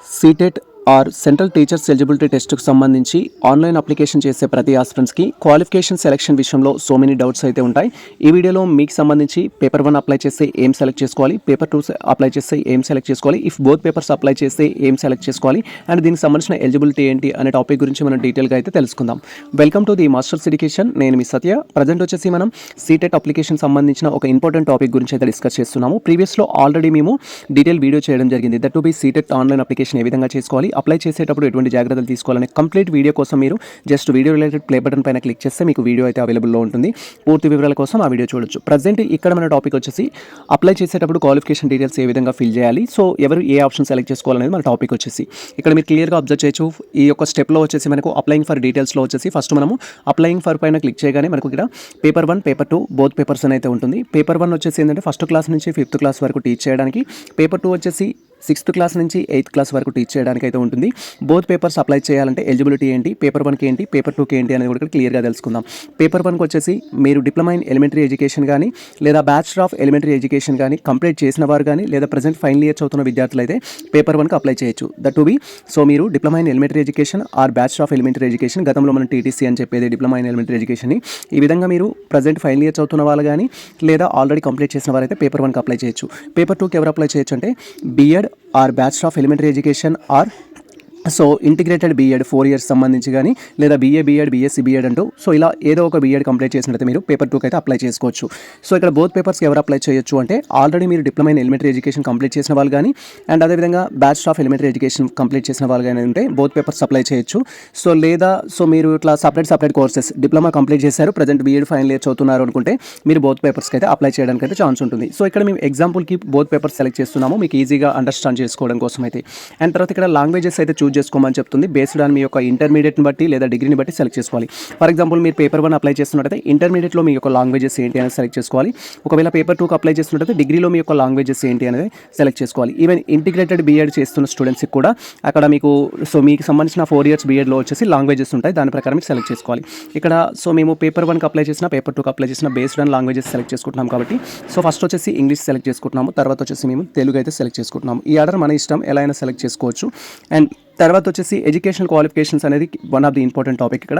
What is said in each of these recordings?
CTET or central teachers eligibility టెస్ట్కు సంబంధించి online application చేసే ప్రతి ఆస్పిరెంట్స్కి క్వాలిఫికేషన్ సెలక్షన్ విషయంలో సో మెనీ డౌట్స్ అయితే ఉంటాయి. ఈ వీడియోలో మీకు సంబంధించి పేపర్ 1 అప్లై చేస్తే ఏం సెలెక్ట్ చేసుకోవాలి, పేపర్ 2 అప్లై చేస్తే ఏం సెలెక్ట్ చేసుకోవాలి, ఇఫ్ బోత్ పేపర్స్ అప్లై చేస్తే ఏం సెలెక్ట్ చేసుకోవాలి అండ్ దీనికి సంబంధించిన ఎలిజిబిలిటీ ఏంటి అనే టాపిక్ గురించి మనం డీటెయిల్గా అయితే తెలుసుకుందాం. Welcome to the masters education. నేను మీ సత్య. ప్రజెంట్ వచ్చేసి మనం సీటెట్ అప్లికేషన్ సంబంధించిన ఒక ఇంపార్టెంట్ టాపిక్ గురించి అయితే డిస్కస్ చేస్తున్నాము. ప్రీవియస్లో ఆల్రెడీ మేము డీటెయిల్ వీడియో చేయడం జరిగింది. That to be CTET online application ఏ విధంగా చేసుకోవాలి, అప్లై చేసేటప్పుడు ఎటువంటి జాగ్రత్తలు తీసుకోవాలనే కంప్లీట్ వీడియో కోసం మీరు just video related play button పైన క్లిక్ చేస్తే మీకు వీడియో అయితే అవైలబుల్లో ఉంటుంది. పూర్తి వివరాల కోసం ఆ వీడియో చూడొచ్చు. ప్రజెంట్ ఇక్కడ మన టాపిక్ వచ్చేసి అప్లై చేసేటప్పుడు క్వాలిఫికేషన్ డీటెయిల్స్ ఏ విధంగా ఫిల్ చేయాలి, సో ఎవరు ఏ ఆప్షన్ సెలెక్ట్ చేసుకోవాలనేది మన టాపిక్ వచ్చేసి ఇక్కడ మీరు క్లియర్గా అబ్జర్వ్ చేయొచ్చు. ఈ యొక్క స్టెప్లో వచ్చేసి మనకు అప్లయింగ్ ఫర్ డీటెయిల్స్లో వచ్చేసి ఫస్ట్ మనము అప్లయింగ్ ఫర్ పైన క్లిక్ చేయగానే మనకు ఇక్కడ పేపర్ 1 పేపర్ 2 బోత్ పేపర్స్ అని అయితే ఉంటుంది. పేపర్ 1 వచ్చేసి ఏంటంటే ఫస్ట్ క్లాస్ నుంచి 5th క్లాస్ వరకు టీచ్ చేయడానికి, పేపర్ 2 వచ్చేసి 6th క్లాస్ నుంచి 8th క్లాస్ వరకు టీచ్ చేయడానికి అయితే ఉంటుంది. బోత్ పేపర్స్ అప్లై చేయాలంటే ఎలిజిబిలిటీ ఏంటి, పేపర్ 1కి ఏంటి, పేపర్ 2కి ఏంటి అనేది కూడా క్లియర్గా తెలుసుకుందాం. పేపర్ 1కి వచ్చేసి మీరు డిప్లొమా ఇన్ ఎలిమెంటరీ ఎడ్యుకేషన్ కానీ లేదా బ్యాచిలర్ ఆఫ్ ఎలిమెంటరీ ఎడ్యుకేషన్ కానీ కంప్లీట్ చేసిన వారు కానీ లేదా ప్రజెంట్ ఫైనల్ ఇయర్ చదువుతున్న విద్యార్థులు అయితే పేపర్ 1కి అప్లై చేయొచ్చు. దట్ టు బి సో మీరు diploma in elementary education are bachelor of elementary education, గతంలో మనం టీటీసీ అని చెప్పేది డిప్లొమా ఇన్ ఎలిమెంటరీ ఎడ్యుకేషన్, ఈ విధంగా మీరు ప్రజెంట్ ఫైనల్ ఇయర్ చదువుతున్న వాళ్ళు కానీ లేదా ఆల్రెడీ కంప్లీట్ చేసిన వారైతే పేపర్ 1కి అప్లై చేయొచ్చు. పేపర్ 2కి ఎవరు అప్లై చేయొచ్చు అంటే B Ed or bachelor of elementary education or so integrated B Ed 4 years సంబంధించి కానీ లేదా బీఎడ్ బీఎస్సీ బీఎడ్ అంటూ సో ఇలా ఏదో ఒక బీఎడ్ కంప్లీట్ చేసినట్లయితే మీరు పేపర్ 2కి అయితే అప్లై చేసుకోవచ్చు. సో ఇక్కడ బోత్ పేపర్స్కి ఎవరు అప్లై చేయొచ్చు అంటే ఆల్రెడీ మీరు diploma in elementary education complete చేసిన వాళ్ళు కానీ అండ్ అదేవిధంగా bachelor of elementary education complete చేసిన వాళ్ళు కానీ ఉంటే బోత్ పేపర్స్ అప్లై చేయొచ్చు. సో లేదా సో మీరు ఇట్లా సపరేట్ కోర్సెస్ డిప్లొమా కంప్లీట్ చేశారు, ప్రజెంట్ బీఎడ్ ఫైనల్ ఇయర్ చదువుతున్నారు అనుకుంటే మీరు బోత్ పేపర్స్కి అయితే అప్లై చేయడానికి అయితే ఛాన్స్ ఉంటుంది. సో ఇక్కడ మేము ఎగ్జాంపుల్కి బోత్ పేపర్స్ సెలెక్ట్ చేస్తున్నాము మీకు ఈజీగా అండర్స్టాండ్ చేసుకోవడం కోసం అయితే. అండ్ తర్వాత ఇక్కడ లాంగ్వేజెస్ అయితే చూస్ చేసుకోమని చెప్తుంది. బేస్డ్ ఆన్ మీ యొక్క ఇంటర్మీడియట్ని బట్టి లేదా డిగ్రీని బట్టి సెలెక్ట్ చేసుకోవాలి. ఫర్ ఎగ్జాంపుల్ మీరు పేపర్ 1 అప్లై చేస్తున్నట్టయితే ఇంటర్మీడియట్లో మీ యొక్క లాంగ్వేజెస్ ఏంటి అనేది సెలెక్ట్ చేసుకోవాలి. ఒకవేళ పేపర్ 2కి అప్లై చేస్తున్నట్టయితే డిగ్రీలో మీ యొక్క లాంగ్వేజెస్ ఏంటి అనేది సెలెక్ట్ చేసుకోవాలి. ఈవెన్ ఇంటిగ్రేటెడ్ బీఎడ్ చేస్తున్న స్టూడెంట్స్కి కూడా అక్కడ మీకు సో మీకు సంబంధించిన 4 years బీఎడ్లో వచ్చేసి లాంగ్వేజెస్ ఉంటాయి, దాని ప్రకారం మీరు సెలెక్ట్ చేసుకోవాలి. ఇక్కడ సో మేము పేపర్ 1కి అప్లై చేసిన పేపర్ 2కి అప్లై చేసిన బేస్డ్ ఆన్ లాంగ్వేజెస్ సెలెక్ట్ చేసుకుంటున్నాం కాబట్టి సో ఫస్ట్ వచ్చేసి ఇంగ్లీష్ సెలెక్ట్ చేసుకుంటున్నాము, తర్వాత వచ్చేసి మేము తెలుగు అయితే సెలెక్ట్ చేసుకుంటున్నాము. ఈ ఆర్డర్ మన ఇష్టం, ఎలా అయినా సెలెక్ట్ చేసుకోవచ్చు. అండ్ తర్వాత వచ్చేసి ఎడ్యుకేషన్ క్వాలిఫికేషన్స్ అనేది one of the important topic ఇక్కడ.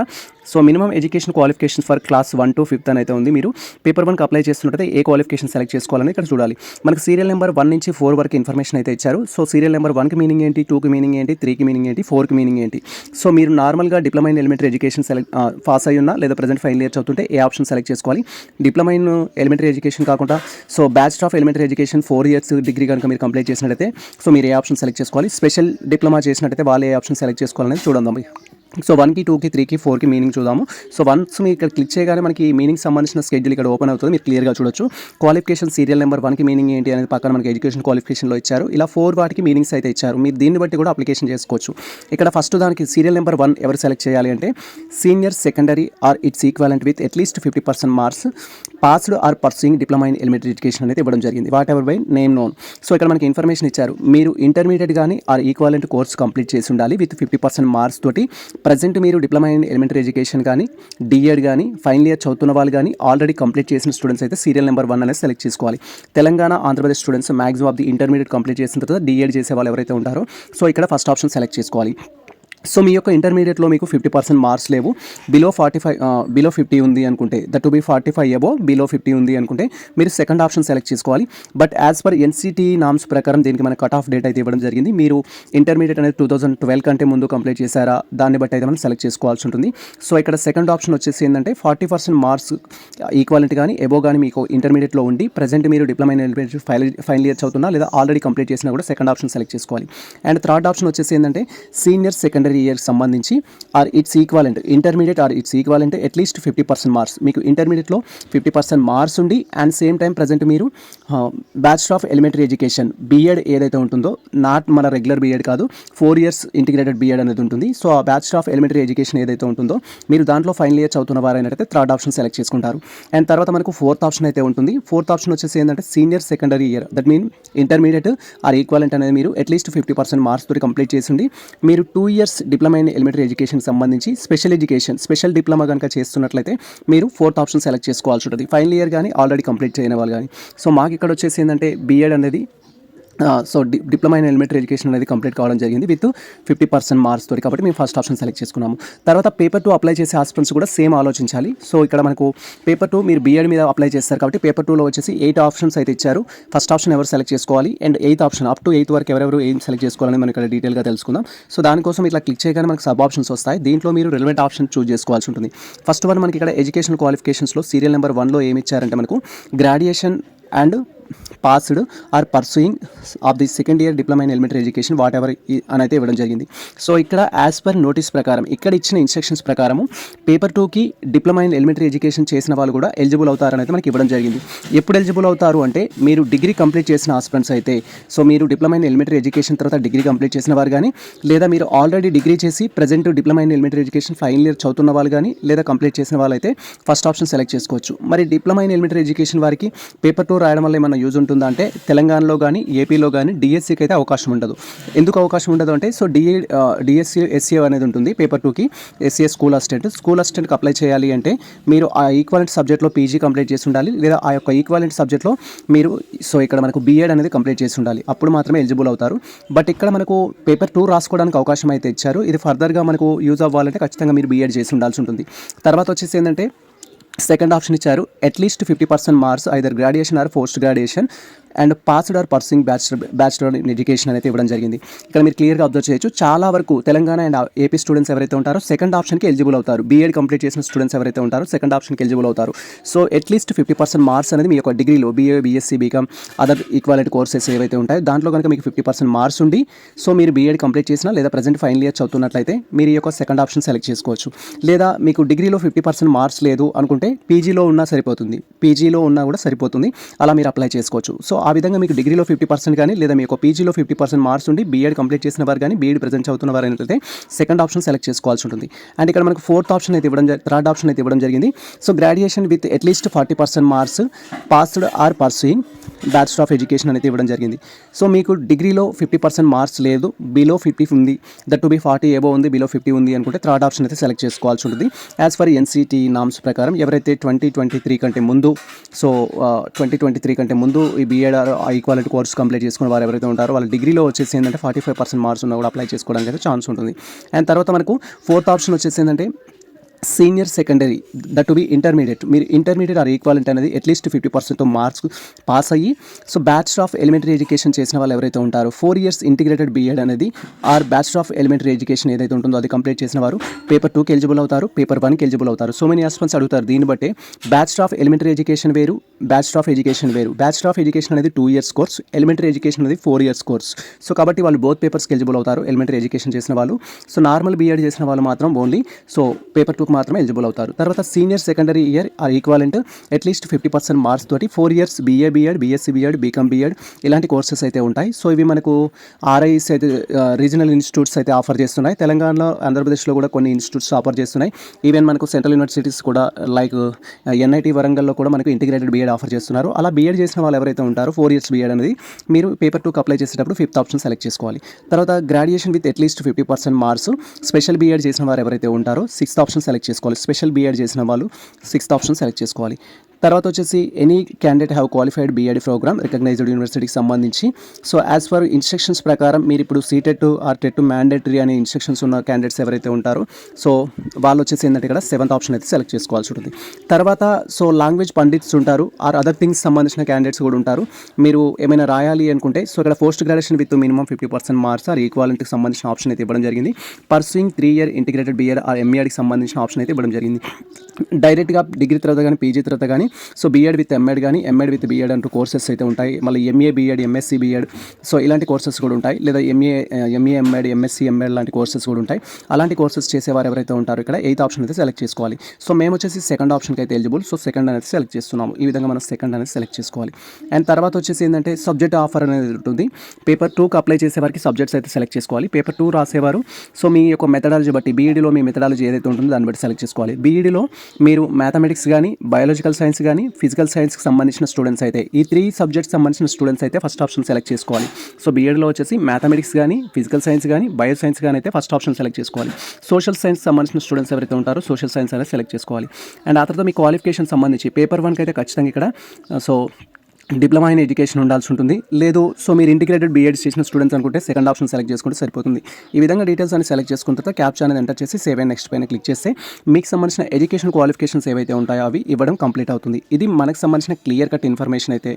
So minimum education qualification for class 1 to 5th అని అయితే ఉంది. మీరు పేపర్ 1కి అప్లై చేస్తున్నట్టయితే ఏ క్వాలిఫికేషన్ సెలెక్ట్ చేసుకోవాలని ఇక్కడ చూడాలి. మనకు సీరియల్ నెంబర్ 1 నుంచి 4 వరకు ఇన్ఫర్మేషన్ అయితే ఇచ్చారు. సో సీరియల్ నెంబర్ 1కి మీనింగ్ ఏంటి, 2కి మీనింగ్ ఏంటి, 3కి మీనింగ్ ఏంటి, 4కి మీనింగ్ ఏంటి. సో మీరు నార్మల్గా diploma in elementary education pass అయ్యి ఉన్నా లేదా ప్రజెంట్ ఫైనల్ ఇయర్ చదువుతుంటే ఏ ఆప్షన్ సెలెక్ట్ చేసుకోవాలి. డిప్లొమా ఇన్ ఎలిమెంటరీ ఎడ్యుకేషన్ కాకుండా so bachelor of elementary education 4 years degree కనుక మీరు కంప్లీట్ చేసినట్టయితే సో మీరు ఏ ఆప్షన్ సెలెక్ట్ చేసుకోవాలి. స్పెషల్ డిప్లొమా చేసినట్టయితే వాళ్ళు ఏ ఆప్షన్ సెలెక్ట్ చేసుకోవాలనేది చూడండి. సో 1కి 2కి 3కి 4కి మీనింగ్ చూద్దాము. సో వన్స్ మీరు ఇక్కడ క్లిక్ చేయగానే మనకి మీనింగ్ సంబంధించిన స్కెడ్యూల్ ఇక్కడ ఓపెన్ అవుతుంది, మీరు క్లియర్గా చూడొచ్చు. క్వాలిఫికేషన్ సీరియల్ నెంబర్ 1కి మీనింగ్ ఏంటి అనేది పక్కన మనకి ఎడ్యుకేషన్ క్వాలిఫికేషన్లో ఇచ్చారు. ఇలా 4 వాటికి మీనింగ్స్ అయితే ఇచ్చారు, మీరు దీన్ని బట్టి కూడా అప్లికేషన్ చేసుకోవచ్చు. ఇక్కడ ఫస్ట్ దానికి సీరియల్ నెంబర్ 1 ఎవరు సెలెక్ట్ చేయాలి అంటే senior secondary or its equivalent with at least 50% marks passed or pursuing diploma in elementary education అనేది ఇవ్వడం జరిగింది. Whatever by name known. So ఇక్కడ మనకి ఇన్ఫర్మేషన్ ఇచ్చారు, మీరు ఇంటర్మీడియట్ కానీ ఆర్ ఈక్వాలెంట్ కోర్స్ కంప్లీట్ చేసి ఉండాలి విత్ 50% మార్క్స్ తోటి. ప్రజెంట్ మీరు డిప్లొమా ఇన్ ఎలిమెంటరీ ఎడ్యుకేషన్ కానీ డిఎడ్ కానీ ఫైనల్ ఇయర్ చదువుతున్న వాళ్ళు కానీ ఆల్రెడీ కంప్లీట్ చేసిన స్టూడెంట్స్ అయితే సీరియల్ నెంబర్ 1 అనేది సెలెక్ట్ చేసుకోవాలి. Telangana Andhra Pradesh students maximum of the intermediate complete చేసిన తర్వాత డిఎడ్ చేసే వాళ్ళు ఎవరైతే ఉంటారో సో ఇక్కడ ఫస్ట్ ఆప్షన్ సెలెక్ట్ చేసుకోవాలి. సో మీ యొక్క ఇంటర్మీడియట్లో మీకు 50% మార్క్స్ లేవు, బిలో 50 ఉంది అనుకుంటే, that to B 45 above below 50 ఉంది అనుకుంటే మీరు సెకండ్ ఆప్షన్ సెలెక్ట్ చేసుకోవాలి. But as per NCT norms ప్రకారం దీనికి మన కట్ ఆఫ్ డేట్ అయితే ఇవ్వడం జరిగింది. మీరు ఇంటర్మీడియట్ అనేది 2012 కంటే ముందు కంప్లీట్ చేశారా దాన్ని బట్టి అయితే మనం సెలెక్ట్ చేసుకోవాల్సి ఉంటుంది. సో ఇక్కడ సెకండ్ ఆప్షన్ వచ్చేసి ఏంటంటే 40% మార్క్స్ ఈక్వాలిటీ కానీ ఎబో కానీ మీకు ఇంటర్మీడియట్లో ఉండి ప్రజెంట్ మీరు diploma in elementary final year చదువుతున్నా లేదా ఆల్రెడీ కంప్లీట్ చేసినా కూడా సెకండ్ ఆప్షన్ సెలెక్ట్ చేసుకోవాలి. అండ్ థర్డ్ ఆప్షన్ వచ్చేసి ఏంటంటే సీనియర్ సెకండరీ ఇయర్ సంబంధించి or its equivalent intermediate or its equivalent at least 50% marks, మీకు ఇంటర్మీడియట్లో 50% మార్క్స్ ఉండి అండ్ సేమ్ టైం ప్రజెంట్ మీరు bachelor of elementary education B Ed ఏదైతే ఉంటుందో, నాట్ మన రెగ్యులర్ బీఎడ్ కాదు, 4 years ఇంటిగ్రేటెడ్ బీఎడ్ అనేది ఉంటుంది. సో ఆ బ్యాచిలర్ ఆఫ్ ఎలిమెంటరీ ఎడ్యుకేషన్ ఏదైతే ఉంటుందో మీరు దాంట్లో ఫైనల్ ఇయర్ చదువుతున్న వారైనట్టయితే థర్డ్ ఆప్షన్ సెలెక్ట్ చేసుకుంటారు. అండ్ తర్వాత మనకు ఫోర్త్ ఆప్షన్ అయితే ఉంటుంది. ఫోర్త్ ఆప్షన్ వచ్చేసి ఏంటంటే senior secondary year, that mean intermediate or equivalent అనేది మీరు అట్లీస్ట్ 50% మార్క్స్ తోటి కంప్లీట్ చేసింది. మీరు 2 years diploma in elementary education సంబంధించి స్పెషల్ డిప్లొమా కనుక చేస్తున్నట్లయితే మీరు 4th ఆప్షన్ సెలెక్ట్ చేసుకోవాల్సి ఉంటుంది. ఫైనల్ ఇయర్ కానీ ఆల్రెడీ కంప్లీట్ చేయని వాళ్ళు కానీ. సో మాకు ఇక్కడ వచ్చేసి ఏంటంటే బీఎడ్ అనేది so diploma in elementary education అనేది కంప్లీట్ కావడం జరిగింది విత్ 50% మార్క్స్ తోటి. కాబట్టి మేము ఫస్ట్ ఆప్షన్ సెలెక్ట్ చేసుకున్నాము. తర్వాత పేపర్ 2 అప్లై చేసే ఆస్పిరెంట్స్ కూడా సేమ్ ఆలోచించాలి. సో ఇక్కడ మనకు పేపర్ 2 మీరు బీఎడ్ మీద అప్లై చేస్తారు కాబట్టి పేపర్ 2లో వచ్చేసి 8 ఆప్షన్స్ అయితే ఇచ్చారు. ఫస్ట్ ఆప్షన్ ఎవరు సెలెక్ట్ చేసుకోవాలి and 8th option up to 8th వరకు ఎవరెవరు ఏం సెలెక్ట్ చేసుకోవాలని మనం ఇక్కడ డీటెయిల్గా తెలుసుకుందాం. సో దానికోసం ఇట్లా క్లిక్ చేయగానే మనకు సబ్ ఆప్షన్స్ వస్తాయి. దీంట్లో మీరు రిలవెంట్ ఆప్షన్ చూస్ చేసుకోవాల్సి ఉంటుంది. ఫస్ట్ వన్ మనకి ఇక్కడ ఎడ్యుకేషన్ క్వాలిఫికేషన్స్లో సీరియల్ నెంబర్ 1లో ఏమి ఇచ్చారంటే మనకు graduation and passed or pursuing of the second year diploma in elementary education whatever అని అయితే ఇవ్వడం జరిగింది. సో ఇక్కడ యాజ్ పర్ నోటీస్ ప్రకారం ఇక్కడ ఇచ్చిన ఇన్స్ట్రక్షన్స్ ప్రకారము పేపర్ 2కి డిప్లొమా ఇన్ ఎలిమెంటరీ ఎడ్యుకేషన్ చేసిన వాళ్ళు కూడా ఎలిజిబుల్ అవుతారని అయితే మనకి ఇవ్వడం జరిగింది. ఎప్పుడు ఎలిజిబుల్ అవుతారు అంటే మీరు డిగ్రీ కంప్లీట్ చేసిన ఆస్పిరెంట్స్ అయితే, సో మీరు డిప్లొమా ఇన్ ఎలిమెంటరీ ఎడ్యుకేషన్ తర్వాత డిగ్రీ కంప్లీట్ చేసిన వారు కానీ, లేదా మీరు ఆల్రెడీ డిగ్రీ చేసి present diploma in elementary education final year చదువుతున్న వాళ్ళు కానీ, లేదా కంప్లీట్ చేసిన వాళ్ళు అయితే ఫస్ట్ ఆప్షన్ సెలెక్ట్ చేసుకోవచ్చు. మరి డిప్లొమా ఇన్ ఎలిమెంటరీ ఎడ్యుకేషన్ వారికి పేపర్ 2 రాయడం వల్ల ఏమైనా యూజ్ ఉంటుందా అంటే తెలంగాణలో కానీ ఏపీలో కానీ డిఎస్సికి అయితే అవకాశం ఉండదు. ఎందుకు అవకాశం ఉండదు అంటే సో డిఎస్సి ఎస్సీ అనేది ఉంటుంది పేపర్ 2కి. ఎస్సీ స్కూల్ అసిస్టెంట్కి అప్లై చేయాలి అంటే మీరు ఆ ఈక్వాలెంట్ సబ్జెక్ట్లో పీజీ కంప్లీట్ చేసి ఉండాలి, లేదా ఆ యొక్క ఈక్వాలెంట్ సబ్జెక్ట్లో మీరు సో ఇక్కడ మనకు బీఎడ్ అనేది కంప్లీట్ చేసి ఉండాలి. అప్పుడు మాత్రమే ఎలిజిబుల్ అవుతారు. బట్ ఇక్కడ మనకు పేపర్ 2 రాసుకోవడానికి అవకాశం అయితే ఇచ్చారు. ఇది ఫర్దర్గా మనకు యూజ్ అవ్వాలంటే ఖచ్చితంగా మీరు బీఎడ్ చేసి ఉండాల్సి ఉంటుంది. తర్వాత వచ్చేసి ఏంటంటే సెకండ్ ఆప్షన్ ఇచ్చారు at least 50% marks either graduation or post graduation and passed or pursuing bachelor in education అయితే ఇవ్వడం జరిగింది. ఇక్కడ మీరు క్లియర్గా అబ్జర్వ్ చేయొచ్చు, చాలా వరకు తెలంగాణ అండ్ ఏపీ స్టూడెంట్స్ ఎవరైతే ఉంటారో సెకండ్ ఆప్షన్కి ఎలిజిబుల్ అవుతారు. బీఎడ్ కంప్లీట్ చేసిన స్టూడెంట్స్ ఎవరైతే ఉంటారో సెకండ్ ఆప్షన్కి ఎలిజిబుల్ అవుతారు. సో అట్లీస్ట్ 50% మార్క్స్ అనేది మీ యొక్క డిగ్రీలో BA, B Sc, B Com other equality courses ఏవైతే ఉంటాయో దాంట్లో కనుక మీకు 50% మార్క్స్ ఉండి సో మీరు బీఎడ్ కంప్లీట్ చేసినా లేదా ప్రజెంట్ ఫైనల్ ఇయర్ చదువుతున్నట్లయితే మీరు ఈ యొక్క సెకండ్ ఆప్షన్ సెలెక్ట్ చేసుకోవచ్చు. లేదా మీకు డిగ్రీలో 50% మార్క్స్ లేదు అనుకుంటే పీజీలో ఉన్నా సరిపోతుంది, పీజీలో ఉన్నా కూడా సరిపోతుంది, అలా మీరు అప్లై చేసుకోవచ్చు. సో ఆ విధంగా మీకు డిగ్రీలో 50% కానీ లేదా మీ యొక్క పీజీలో 50% మార్క్స్ ఉండి బీఎడ్ కంప్లీట్ చేసిన వారు కానీ బీఎడ్ ప్రజెంట్ చదువుతున్న వారు అయితే సెకండ్ ఆప్షన్ సెలెక్ట్ చేసుకోవాల్సి ఉంటుంది. అండ్ ఇక్కడ మనకు థర్డ్ ఆప్షన్ అయితే ఇవ్వడం జరిగింది. So graduation with at least 40% marks passed or pursuing bachelor of education అనేది ఇవ్వడం జరిగింది. సో మీకు డిగ్రీలో 50% మార్క్స్ లేదు, బిలో 50 ఉంది, దట్ టు బి 40 ఏబో ఉంది, బిలో 50 ఉంది అనుకుంటే థర్డ్ ఆప్షన్ అయితే సెలెక్ట్ చేసుకోవాల్సి ఉంటుంది. యాజ్ ఫర్ ఎన్సిటీ నామ్స్ ప్రకారం ఎవరైతే 2023 కంటే ముందు సో 2023 కంటే ముందు ఈ బీఎడ్ ఈక్వాలిటీ కోర్స్ కంప్లీట్ చేసుకున్న వారు ఎవరైతే ఉంటారో వాళ్ళ డిగ్రీలో వచ్చేసి ఏంటంటే 45% మార్క్స్ ఉన్నా కూడా అప్లై చేసుకోవడానికి అయితే ఛాన్స్ ఉంటుంది. అండ్ తర్వాత మనకు ఫోర్త్ ఆప్షన్ వచ్చేసి ఏంటంటే senior secondary that to be intermediate. మీరు ఇంటర్మీడియట్ ఆర్ ఈక్వాలెంట్ అనేది అట్లీస్ట్ 50% మార్క్స్ పాస్ అయ్యి so bachelor of elementary education చేసిన వాళ్ళు ఎవరైతే ఉంటారో 4 years ఇంటిగ్రేటెడ్ బీఎడ్ అనేది or bachelor of elementary education ఏదైతే ఉంటుందో అది కంప్లీట్ చేసిన వారు పేపర్ 2కి ఎలిజిబుల్ అవుతారు, పేపర్ 1కి ఎలిజిబుల్ అవుతారు. సో మెనీ ఆస్పిరెంట్స్ అడుగుతారు. దీన్ని బట్టే బ్యాచులర్ ఆఫ్ ఎలిమెంటరీ ఎడ్యుకేషన్ వేరు, బ్యాచులర్ ఆఫ్ ఎడ్యుకేషన్ వేరు. బ్యాచులర్ ఆఫ్ ఎడ్యుకేషన్ అనేది 2 years కోర్స్, ఎలిమెంటరీ ఎడ్యుకేషన్ అనేది 4 years కోర్స్. సో కాబట్టి వాళ్ళు బోత్ పేపర్స్కి ఎలిజిబుల్ అవుతారు, ఎలిమెంటరీ ఎడ్యుకేషన్ చేసిన వాళ్ళు. సో నార్మల్ బీఎడ్ చేసిన వాళ్ళు మాత్రం ఓన్లీ సో పేపర్ 2కి మాత్రమే ఎలిజిబుల్ అవుతారు. తర్వాత senior secondary year or equivalent at least 50% marks తోటి 4 years BA B Ed, B Sc B Ed, B Com B Ed ఇలాంటి కోర్సెస్ అయితే ఉంటాయి. సో ఇవి మనకు ఆర్ఐస్ అయితే రీజనల్ ఇన్స్టిట్యూట్స్ అయితే ఆఫర్ చేస్తున్నాయి. తెలంగాణలో, ఆంధ్రప్రదేశ్లో కూడా కొన్ని ఇన్స్టిట్యూట్స్ ఆఫర్ చేస్తున్నాయి. ఈవెన్ మనకు సెంట్రల్ యూనివర్సిటీస్ కూడా లైక్ ఎన్ఐటి వరంగల్లో కూడా మనకు ఇంటిగ్రేటెడ్ బీఎడ్ ఆఫర్ చేస్తున్నారు. అలా బీఎడ్ చేసిన వాళ్ళు ఎవరైతే ఉంటారో 4 years బీఎడ్ అనేది మీరు పేపర్ 2కి అప్లై చేసేటప్పుడు 5th ఆప్షన్ సెలెక్ట్ చేసుకోవాలి. తర్వాత graduation with at least 50% marks special B Ed చేసిన వారు ఎవరైతే ఉంటారో 6th ఆప్షన్ సెలెక్ట్ చేసుకోవాలి. స్పెషల్ బీఎడ్ చేసిన వాళ్ళు 6th ఆప్షన్ సెలెక్ట్ చేసుకోవాలి. తర్వాత వచ్చేసి any candidate have qualified B Ed programme recognised యూనివర్సిటీకి సంబంధించి సో యాజ్ ఫర్ ఇన్స్ట్రక్షన్స్ ప్రకారం మీరు ఇప్పుడు సీటెట్ ఆర్ టెట్ మ్యాండేటరీ అనే ఇన్స్ట్రక్షన్స్ ఉన్న క్యాండిడేట్స్ ఎవరైతే ఉంటారో సో వాళ్ళు వచ్చేసి ఏంటంటే ఇక్కడ 7th ఆప్షన్ అయితే సెలెక్ట్ చేసుకోవాల్సి ఉంటుంది. తర్వాత సో లాంగ్వేజ్ పండిట్స్ ఉంటారు ఆర్ అదర్ థింగ్స్ సంబంధించిన క్యాండిడేట్స్ కూడా ఉంటారు. మీరు ఏమైనా రాయాలి అనుకుంటే సో ఇక్కడ post graduation with minimum 50% marks or ఈక్వాలిటీకి సంబంధించిన ఆప్షన్ అయితే ఇవ్వడం జరిగింది. Pursuing 3 year integrated BEd or ఎంఏడికి సంబంధించిన ఆప్షన్ అయితే ఇవ్వడం జరిగింది. డైరెక్ట్గా డిగ్రీ తర్వాత కానీ పీజీ తర్వాత కానీ సో బీఎడ్ విత్ ఎంఎడ్ కానీ ఎంఎడ్ విత్ బీఎడ్ అంటూ కోర్సెస్ అయితే ఉంటాయి. మళ్ళీ MA B Ed, M Sc B Ed so ఇలాంటి కోర్సెస్ కూడా ఉంటాయి. లేదా ఎంఏ ఎంఎడ్, ఎంఎస్సీ ఎంఎడ్ లాంటి కోర్సెస్ కూడా ఉంటాయి. అలాంటి కోర్సెస్ చేసేవారు ఎవరైతే ఉంటారో ఇక్కడ 8th ఆప్షన్ అయితే సెలెక్ట్ చేసుకోవాలి. సో మేము వచ్చేసి సెకండ్ ఆప్షన్కి అయితే ఎలిజిబుల్. సో సెకండ్ అనేది సెలెక్ట్ చేస్తున్నాము. ఈ విధంగా మనం సెకండ్ అనేది సెలెక్ట్ చేసుకోవాలి. అండ్ తర్వాత వచ్చేసి ఏంటంటే సబ్జెక్ట్ ఆఫర్ అనేది ఉంటుంది. పేపర్ 2కి అప్లై చేసేవారికి సబ్జెక్ట్స్ అయితే సెలెక్ట్ చేసుకోవాలి. పేపర్ 2 రాసేవారు సో మీ యొక్క మెథడాలజీ బట్టి బీఈడీలో మీ మెథడాలజీ ఏదైతే ఉంటుందో దాన్ని బట్టి సెలెక్ట్ చేసుకోవాలి. బీఈడీలో మీరు మ్యాథమెటిక్స్ కానీ, బయాలజికల్ సైన్స్ కానీ, ఫిజికల్ సైన్స్కి సంబంధించిన స్టూడెంట్స్ అయితే ఈ 3 సబ్జెక్ట్స్ సంబంధించిన స్టూడెంట్స్ అయితే ఫస్ట్ ఆప్షన్ సెలెక్ట్ చేసుకోవాలి. సో బీఎడ్లో వచ్చేసి మ్యాథమెటిక్స్ కానీ, ఫిజికల్ సైన్స్ కానీ, బయో సైన్స్ కానీ అయితే ఫస్ట్ ఆప్షన్ సెలెక్ట్ చేసుకోవాలి. సోషల్ సైన్స్ సంబంధించిన స్టూడెంట్స్ ఎవరైతే ఉంటారో సోషల్ సైన్స్ అనేది సెలెక్ట్ చేసుకోవాలి. అండ్ ఆ తర్వాత మీ క్వాలిఫికేషన్ సంబంధించి పేపర్ 1కి అయితే ఖచ్చితంగా ఇక్కడ సో డిప్లొమా ఇన్ ఎడ్యుకేషన్ ఉండాల్సి ఉంటుంది. లేదు సో మీరు ఇంటిగ్రేటెడ్ బీఎడ్ చేసిన స్టూడెంట్స్ అనుకుంటే సెకండ్ ఆప్షన్ సెలెక్ట్ చేసుకుంటే సరిపోతుంది. ఈ విధంగా డీటెయిల్స్ అని సెలెక్ట్ చేసుకున్న తర్వాత క్యాప్చా అనేది ఎంటర్ చేసి సేవ్ అండ్ నెక్స్ట్ పైన క్లిక్ చేస్తే మీకు సంబంధించిన ఎడ్యుకేషన్ క్వాలిఫికేషన్స్ ఏవైతే ఉంటాయో అవి ఇవ్వడం కంప్లీట్ అవుతుంది. ఇది మనకు సంబంధించిన క్లియర్ కట్ ఇన్ఫర్మేషన్ అయితే.